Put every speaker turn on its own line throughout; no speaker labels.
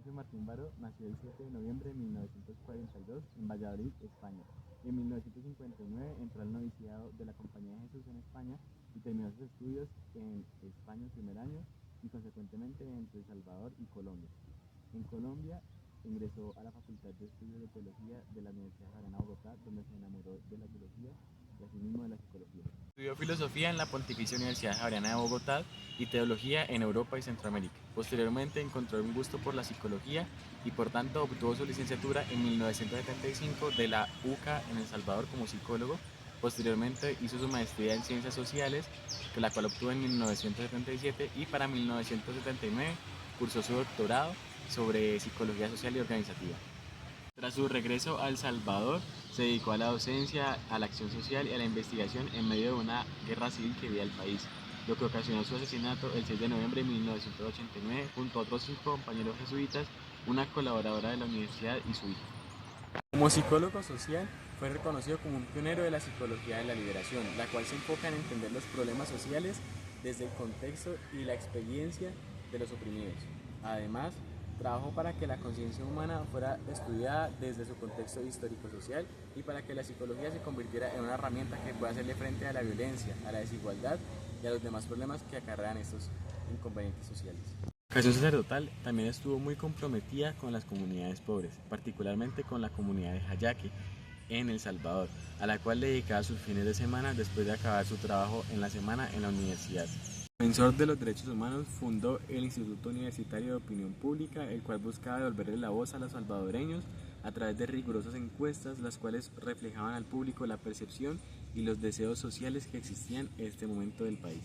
José Martín Baró nació el 7 de noviembre de 1942 en Valladolid, España. En 1959 entró al noviciado de la Compañía de Jesús en España y terminó sus estudios en España el primer año y consecuentemente entre El Salvador y Colombia. En Colombia ingresó a la Facultad de Estudios de Teología de la Universidad Javeriana de Bogotá, donde se enamoró de la teología y asimismo de la psicología. Estudió filosofía en la Pontificia Universidad Javeriana de Bogotá y teología en Europa y Centroamérica. Posteriormente encontró un gusto por la psicología y por tanto obtuvo su licenciatura en 1975 de la UCA en El Salvador como psicólogo. Posteriormente hizo su maestría en Ciencias Sociales, la cual obtuvo en 1977 y para 1979 cursó su doctorado sobre Psicología Social y Organizativa. Tras su regreso a El Salvador, se dedicó a la docencia, a la acción social y a la investigación en medio de una guerra civil que vivía el país, lo que ocasionó su asesinato el 6 de noviembre de 1989 junto a otros 5 compañeros jesuitas, una colaboradora de la universidad y su hija. Como psicólogo social, fue reconocido como un pionero de la psicología de la liberación, la cual se enfoca en entender los problemas sociales desde el contexto y la experiencia de los oprimidos. Además, trabajó para que la conciencia humana fuera estudiada desde su contexto histórico-social y para que la psicología se convirtiera en una herramienta que pueda hacerle frente a la violencia, a la desigualdad y a los demás problemas que acarrean estos inconvenientes sociales. La vocación sacerdotal también estuvo muy comprometida con las comunidades pobres, particularmente con la comunidad de Jayaque en El Salvador, a la cual le dedicaba sus fines de semana después de acabar su trabajo en la semana en la universidad. Defensor de los derechos humanos, fundó el Instituto Universitario de Opinión Pública, el cual buscaba devolverle la voz a los salvadoreños a través de rigurosas encuestas, las cuales reflejaban al público la percepción y los deseos sociales que existían en este momento del país.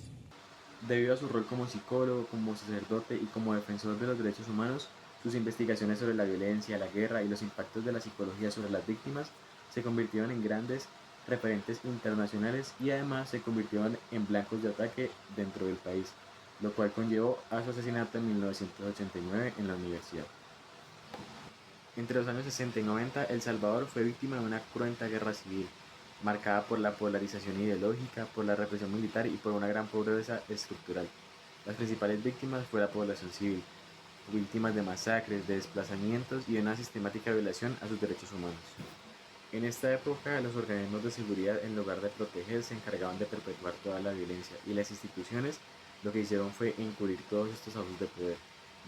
Debido a su rol como psicólogo, como sacerdote y como defensor de los derechos humanos, sus investigaciones sobre la violencia, la guerra y los impactos de la psicología sobre las víctimas se convirtieron en grandes referentes internacionales y además se convirtieron en blancos de ataque dentro del país, lo cual conllevó a su asesinato en 1989 en la universidad. Entre los años 60 y 90, El Salvador fue víctima de una cruenta guerra civil, marcada por la polarización ideológica, por la represión militar y por una gran pobreza estructural. Las principales víctimas fue la población civil, víctimas de masacres, de desplazamientos y de una sistemática violación a sus derechos humanos. En esta época, los organismos de seguridad, en lugar de proteger, se encargaban de perpetuar toda la violencia, y las instituciones lo que hicieron fue encubrir todos estos abusos de poder.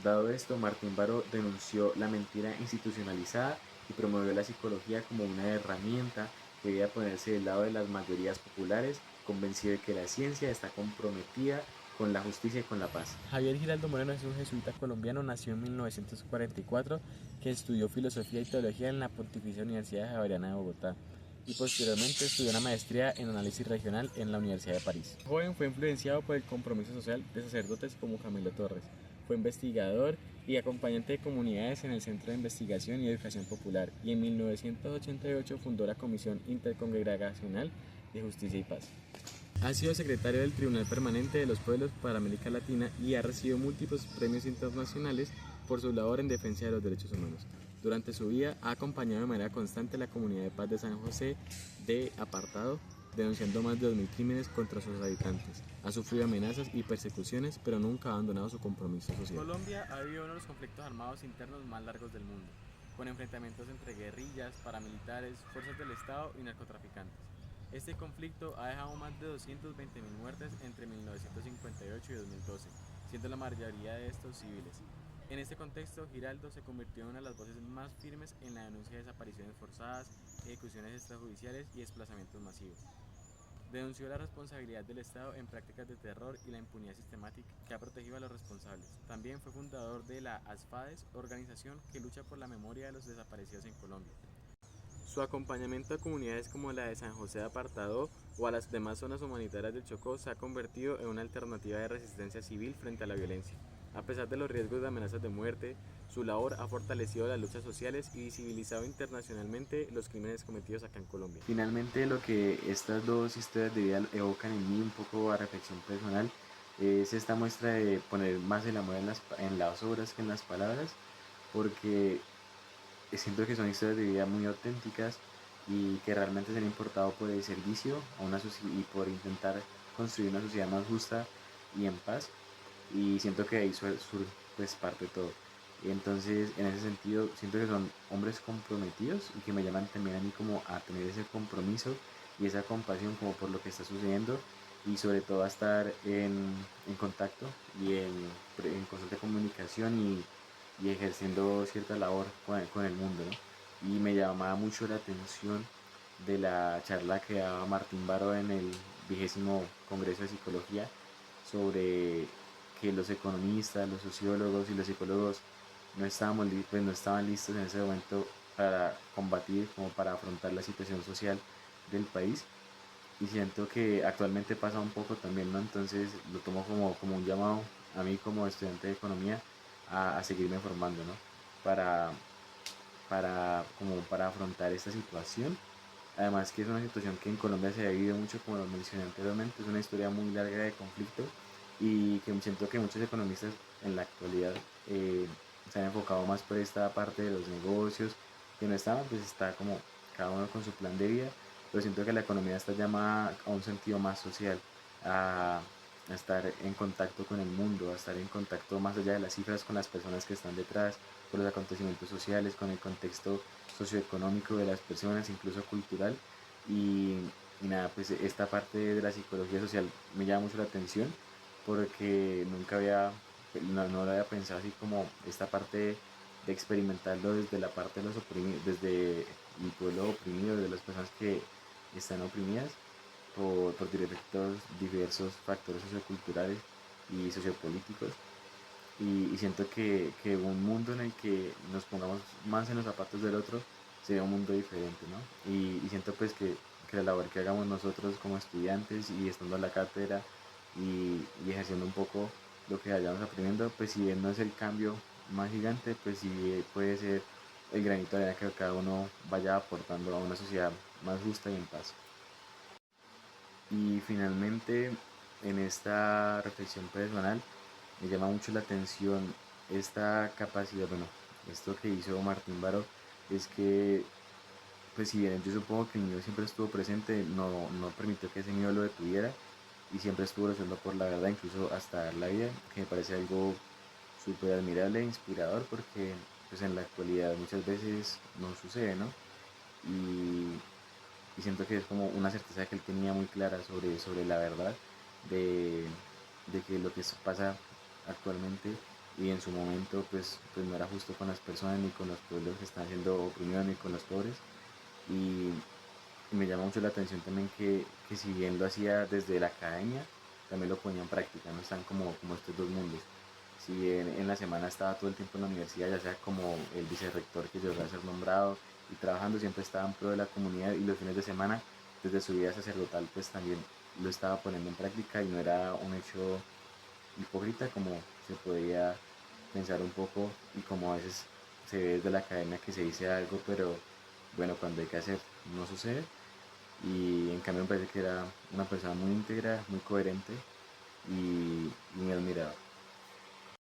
Dado esto, Martín Baró denunció la mentira institucionalizada y promovió la psicología como una herramienta que debía ponerse del lado de las mayorías populares, convencido de que la ciencia está comprometida con la justicia y con la paz. Javier Giraldo Moreno es un jesuita colombiano, nació en 1944, que estudió filosofía y teología en la Pontificia Universidad Javeriana de Bogotá y posteriormente estudió una maestría en análisis regional en la Universidad de París. El joven fue influenciado por el compromiso social de sacerdotes como Camilo Torres. Fue investigador y acompañante de comunidades en el Centro de Investigación y Educación Popular y en 1988 fundó la Comisión Intercongregacional de Justicia y Paz. Ha sido secretario del Tribunal Permanente de los Pueblos para América Latina y ha recibido múltiples premios internacionales por su labor en defensa de los derechos humanos. Durante su vida ha acompañado de manera constante a la comunidad de paz de San José de Apartado, denunciando más de 2000 crímenes contra sus habitantes. Ha sufrido amenazas y persecuciones, pero nunca ha abandonado su compromiso social. Colombia ha vivido uno de los conflictos armados internos más largos del mundo, con enfrentamientos entre guerrillas, paramilitares, fuerzas del Estado y narcotraficantes. Este conflicto ha dejado más de 220.000 muertes entre 1958 y 2012, siendo la mayoría de estos civiles. En este contexto, Giraldo se convirtió en una de las voces más firmes en la denuncia de desapariciones forzadas, ejecuciones extrajudiciales y desplazamientos masivos. Denunció la responsabilidad del Estado en prácticas de terror y la impunidad sistemática que ha protegido a los responsables. También fue fundador de la ASFADES, organización que lucha por la memoria de los desaparecidos en Colombia. Su acompañamiento a comunidades como la de San José de Apartadó o a las demás zonas humanitarias del Chocó se ha convertido en una alternativa de resistencia civil frente a la violencia. A pesar de los riesgos de amenazas de muerte, su labor ha fortalecido las luchas sociales y visibilizado internacionalmente los crímenes cometidos acá en Colombia. Finalmente, lo que estas dos historias de vida evocan en mí un poco a reflexión personal es esta muestra de poner más el amor en las obras que en las palabras, porque siento que son historias de vida muy auténticas y que realmente se han importado por el servicio a una y por intentar construir una sociedad más justa y en paz, y siento que ahí surge pues parte de todo.
Entonces, en ese sentido, siento que son hombres comprometidos y que me llaman también a mí como a tener ese compromiso y esa compasión como por lo que está sucediendo y sobre todo a estar en contacto y en constante comunicación y ejerciendo cierta labor con el mundo, ¿no? Y me llamaba mucho la atención de la charla que daba Martín Baró en el 20º Congreso de Psicología sobre que los economistas, los sociólogos y los psicólogos pues no estaban listos en ese momento para combatir, como para afrontar la situación social del país. Y siento que actualmente pasa un poco también, ¿no? Entonces lo tomo como un llamado a mí como estudiante de economía a seguirme formando, ¿no? Para, como para afrontar esta situación. Además que es una situación que en Colombia se ha vivido mucho, como lo mencioné anteriormente, es una historia muy larga de conflicto y que siento que muchos economistas en la actualidad se han enfocado más por esta parte de los negocios, que no estaban, pues está como cada uno con su plan de vida, pero siento que la economía está llamada a un sentido más social, a estar en contacto con el mundo, a estar en contacto más allá de las cifras con las personas que están detrás, con los acontecimientos sociales, con el contexto socioeconómico de las personas, incluso cultural. Y, y nada, pues esta parte de la psicología social me llama mucho la atención porque nunca había, no lo había pensado así como esta parte de experimentarlo desde la parte de los oprimidos, desde el pueblo oprimido, de las personas que están oprimidas por diversos factores socioculturales y sociopolíticos. Y siento que un mundo en el que nos pongamos más en los zapatos del otro sería un mundo diferente, ¿no? Y siento pues que la labor que hagamos nosotros como estudiantes y estando en la cátedra y ejerciendo un poco lo que vayamos aprendiendo, pues si bien no es el cambio más gigante, pues sí puede ser el granito de arena que cada uno vaya aportando a una sociedad más justa y en paz. Y finalmente, en esta reflexión personal, me llama mucho la atención esta capacidad, bueno, esto que hizo Martín Baró, es que, pues si bien yo supongo que el miedo siempre estuvo presente, no permitió que ese miedo lo detuviera y siempre estuvo luchando por la verdad, incluso hasta dar la vida, que me parece algo súper admirable e inspirador porque pues en la actualidad muchas veces no sucede, ¿no? Y, y siento que es como una certeza que él tenía muy clara sobre la verdad de, de que lo que pasa actualmente y en su momento pues no era justo con las personas ni con los pueblos que están siendo oprimidos ni con los pobres y, y me llama mucho la atención también que si bien lo hacía desde la academia también lo ponía en práctica, no están como estos dos mundos. Si bien en la semana estaba todo el tiempo en la universidad, ya sea como el vicerrector que llegó a ser nombrado y trabajando, siempre estaba en pro de la comunidad y los fines de semana, desde su vida sacerdotal, pues también lo estaba poniendo en práctica y no era un hecho hipócrita como se podía pensar un poco y como a veces se ve desde la academia que se dice algo, pero bueno, cuando hay que hacer no sucede. Y en cambio me parece que era una persona muy íntegra, muy coherente y muy admirado.